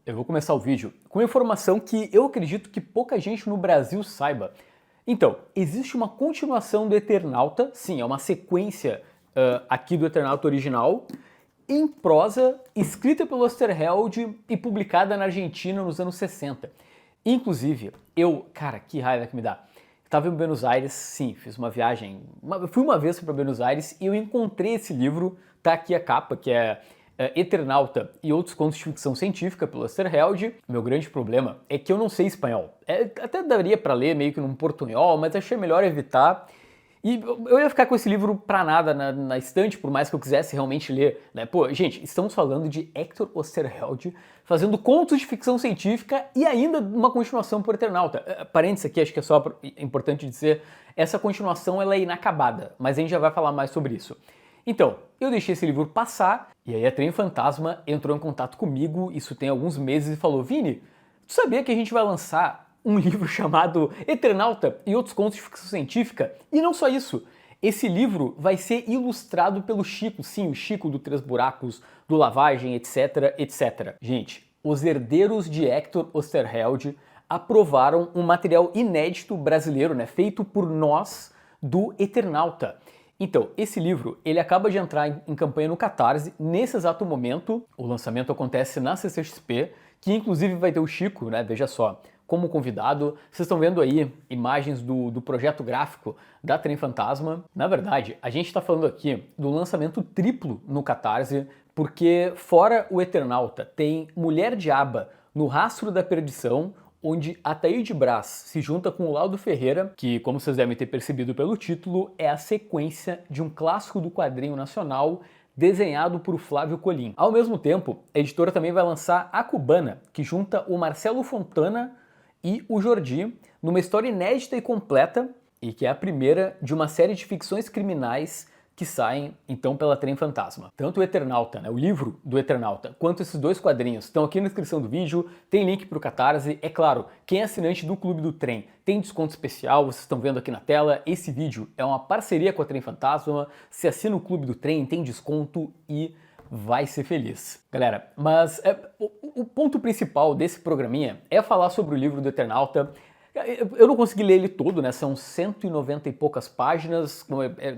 Eu vou começar o vídeo com uma informação que eu acredito que pouca gente no Brasil saiba. Então, existe uma continuação do Eternauta, sim, é uma sequência aqui do Eternauta original, em prosa, escrita pelo Osterheld e publicada na Argentina nos anos 60. Inclusive, cara, que raiva que me dá. Eu tava em Buenos Aires, sim, fiz uma viagem, fui uma vez para Buenos Aires e eu encontrei esse livro, tá aqui a capa, que é Eternauta e Outros Contos de Ficção Científica, pelo Osterheld. Meu grande problema é que eu não sei espanhol. Até daria para ler meio que num portunhol, mas achei melhor evitar. E eu ia ficar com esse livro pra nada na estante, por mais que eu quisesse realmente ler, né? Pô, gente, estamos falando de Hector Osterheld fazendo contos de ficção científica e ainda uma continuação por Eternauta. Parênteses aqui, acho que é só importante dizer, essa continuação ela é inacabada, mas a gente já vai falar mais sobre isso. Então, eu deixei esse livro passar, e aí a Trem Fantasma entrou em contato comigo, isso tem alguns meses, e falou: Vini, tu sabia que a gente vai lançar um livro chamado Eternauta e Outros Contos de Ficção Científica? E não só isso, esse livro vai ser ilustrado pelo Chico, sim, o Chico do Três Buracos, do Lavagem, etc, etc. Gente, os herdeiros de Hector Osterheld aprovaram um material inédito brasileiro, né, feito por nós, do Eternauta. Então, esse livro, ele acaba de entrar em campanha no Catarse, nesse exato momento. O lançamento acontece na CCXP, que inclusive vai ter o Chico, né, veja só, como convidado. Vocês estão vendo aí imagens do projeto gráfico da Trem Fantasma. Na verdade, a gente está falando aqui do lançamento triplo no Catarse, porque fora o Eternauta, tem Mulher Diaba no Rastro da Perdição, onde Ataíde Brás se junta com o Laudo Ferreira, que, como vocês devem ter percebido pelo título, é a sequência de um clássico do quadrinho nacional desenhado por Flávio Colim. Ao mesmo tempo, a editora também vai lançar A Cubana, que junta o Marcelo Fontana e o Jordi numa história inédita e completa, e que é a primeira de uma série de ficções criminais que saem, então, pela Trem Fantasma. Tanto o Eternauta, né, o livro do Eternauta, quanto esses dois quadrinhos estão aqui na descrição do vídeo, tem link para o Catarse. É claro, quem é assinante do Clube do Trem tem desconto especial, vocês estão vendo aqui na tela. Esse vídeo é uma parceria com a Trem Fantasma, se assina o Clube do Trem, tem desconto e vai ser feliz. Galera, mas o ponto principal desse programinha é falar sobre o livro do Eternauta. Eu não consegui ler ele todo, né? São 190 e poucas páginas,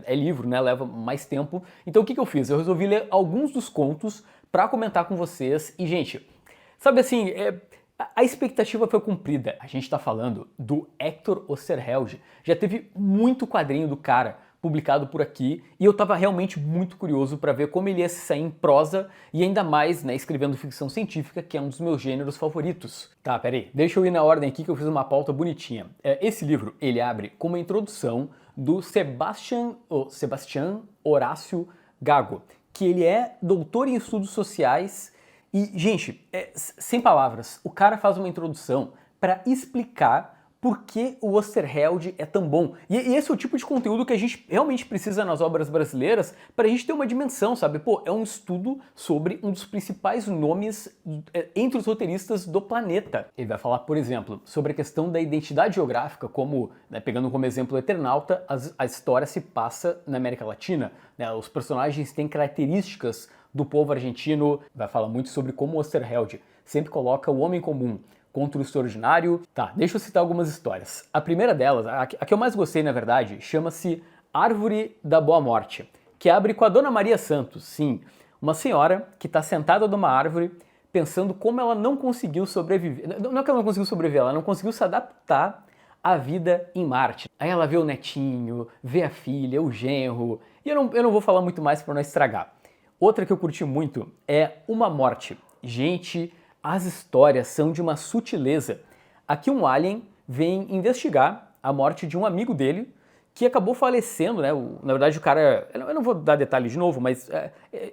é livro, né? Leva mais tempo. Então o que eu fiz? Eu resolvi ler alguns dos contos para comentar com vocês. E, gente, sabe assim, a expectativa foi cumprida. A gente tá falando do Hector Osterheld. Já teve muito quadrinho do cara publicado por aqui, e eu tava realmente muito curioso para ver como ele ia se sair em prosa e ainda mais, né, escrevendo ficção científica, que é um dos meus gêneros favoritos. Tá, peraí, deixa eu ir na ordem aqui que eu fiz uma pauta bonitinha. Esse livro, ele abre com uma introdução do Sebastian Horácio Gago, que ele é doutor em estudos sociais e, gente, sem palavras, o cara faz uma introdução para explicar por que o Osterheld é tão bom. E esse é o tipo de conteúdo que a gente realmente precisa nas obras brasileiras para a gente ter uma dimensão, sabe? Pô, é um estudo sobre um dos principais nomes entre os roteiristas do planeta. Ele vai falar, por exemplo, sobre a questão da identidade geográfica, como, né, pegando como exemplo o Eternauta, a história se passa na América Latina, né? Os personagens têm características do povo argentino. Vai falar muito sobre como o Osterheld sempre coloca o homem comum contra o extraordinário. Tá, deixa eu citar algumas histórias. A primeira delas, a que eu mais gostei, na verdade, chama-se Árvore da Boa Morte, que abre com a Dona Maria Santos, sim, uma senhora que está sentada numa árvore pensando como ela não conseguiu sobreviver. Não é que ela não conseguiu sobreviver, ela não conseguiu se adaptar à vida em Marte. Aí ela vê o netinho, vê a filha, o genro, e eu não vou falar muito mais para não estragar. Outra que eu curti muito é Uma Morte. Gente, as histórias são de uma sutileza. Aqui um alien vem investigar a morte de um amigo dele que acabou falecendo, né? Na verdade o cara, eu não vou dar detalhes de novo, mas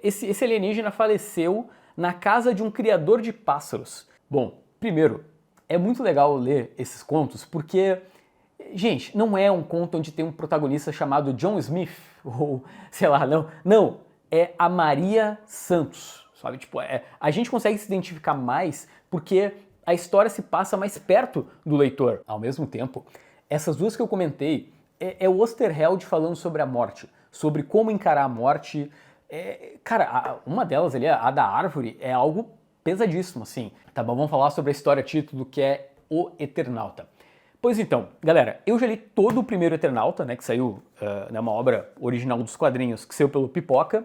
esse alienígena faleceu na casa de um criador de pássaros. Bom, primeiro, é muito legal ler esses contos porque, gente, não é um conto onde tem um protagonista chamado John Smith, ou sei lá, não, é a Maria Santos. Sabe? Tipo, a gente consegue se identificar mais porque a história se passa mais perto do leitor. Ao mesmo tempo, essas duas que eu comentei é o Osterheld falando sobre a morte, sobre como encarar a morte. Cara, uma delas ali, a da árvore, é algo pesadíssimo, assim. Tá bom, vamos falar sobre a história título, que é O Eternauta. Pois então, galera, eu já li todo o primeiro Eternauta, né, que saiu, uma obra original dos quadrinhos, que saiu pelo Pipoca.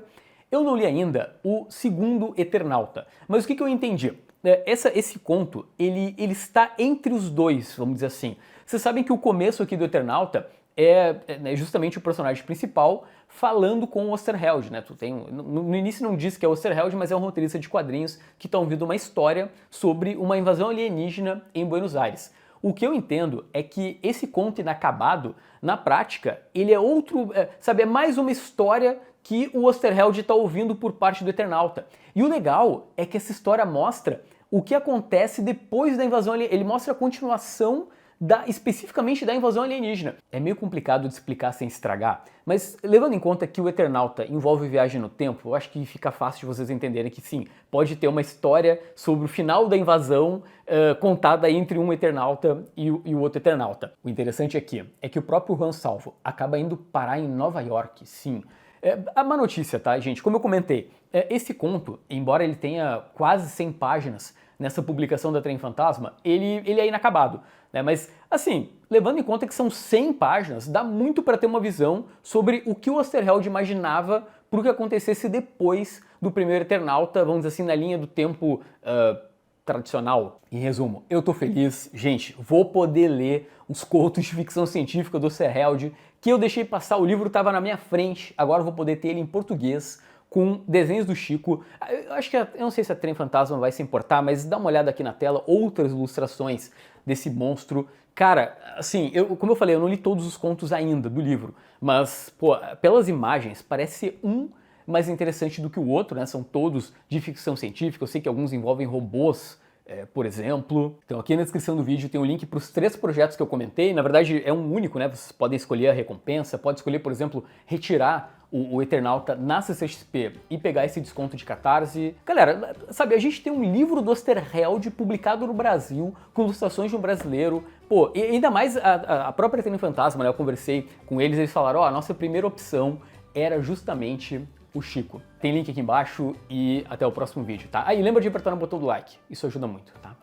Eu não li ainda o segundo Eternauta, mas o que eu entendi? Esse conto, ele está entre os dois, vamos dizer assim. Vocês sabem que o começo aqui do Eternauta é justamente o personagem principal falando com o Osterheld, né? No início não diz que é o Osterheld, mas é um roteirista de quadrinhos que está ouvindo uma história sobre uma invasão alienígena em Buenos Aires. O que eu entendo é que esse conto inacabado, na prática, ele é outro, é mais uma história que o Osterheld está ouvindo por parte do Eternauta. E o legal é que essa história mostra o que acontece depois da invasão alienígena. Ele mostra a continuação especificamente da invasão alienígena. É meio complicado de explicar sem estragar, mas levando em conta que o Eternauta envolve viagem no tempo, eu acho que fica fácil de vocês entenderem que sim, pode ter uma história sobre o final da invasão contada entre um Eternauta e o outro Eternauta. O interessante aqui é que o próprio Han Salvo acaba indo parar em Nova York, sim. A má notícia, tá, gente? Como eu comentei, esse conto, embora ele tenha quase 100 páginas nessa publicação da Trem Fantasma, ele é inacabado, né? Mas, assim, levando em conta que são 100 páginas, dá muito para ter uma visão sobre o que o Osterheld imaginava para o que acontecesse depois do primeiro Eternauta, vamos dizer assim, na linha do tempo tradicional. Em resumo, eu tô feliz, gente, vou poder ler os contos de ficção científica do Osterheld, que eu deixei passar, o livro estava na minha frente, agora eu vou poder ter ele em português, com desenhos do Chico. Eu acho que, eu não sei se a Trem Fantasma vai se importar, mas dá uma olhada aqui na tela, outras ilustrações desse monstro. Cara, assim, como eu falei, eu não li todos os contos ainda do livro, mas, pô, pelas imagens, parece ser um mais interessante do que o outro, né? São todos de ficção científica, eu sei que alguns envolvem robôs, por exemplo. Então aqui na descrição do vídeo tem o link para os 3 projetos que eu comentei. Na verdade é um único, né? Vocês podem escolher a recompensa, pode escolher, por exemplo, retirar o Eternauta na CCXP e pegar esse desconto de Catarse. Galera, sabe, a gente tem um livro do Osterheld publicado no Brasil, com ilustrações de um brasileiro. Pô, e ainda mais a própria Trem Fantasma, né? Eu conversei com eles falaram, a nossa primeira opção era justamente o Chico. Tem link aqui embaixo e até o próximo vídeo, tá? E lembra de apertar no botão do like, isso ajuda muito, tá?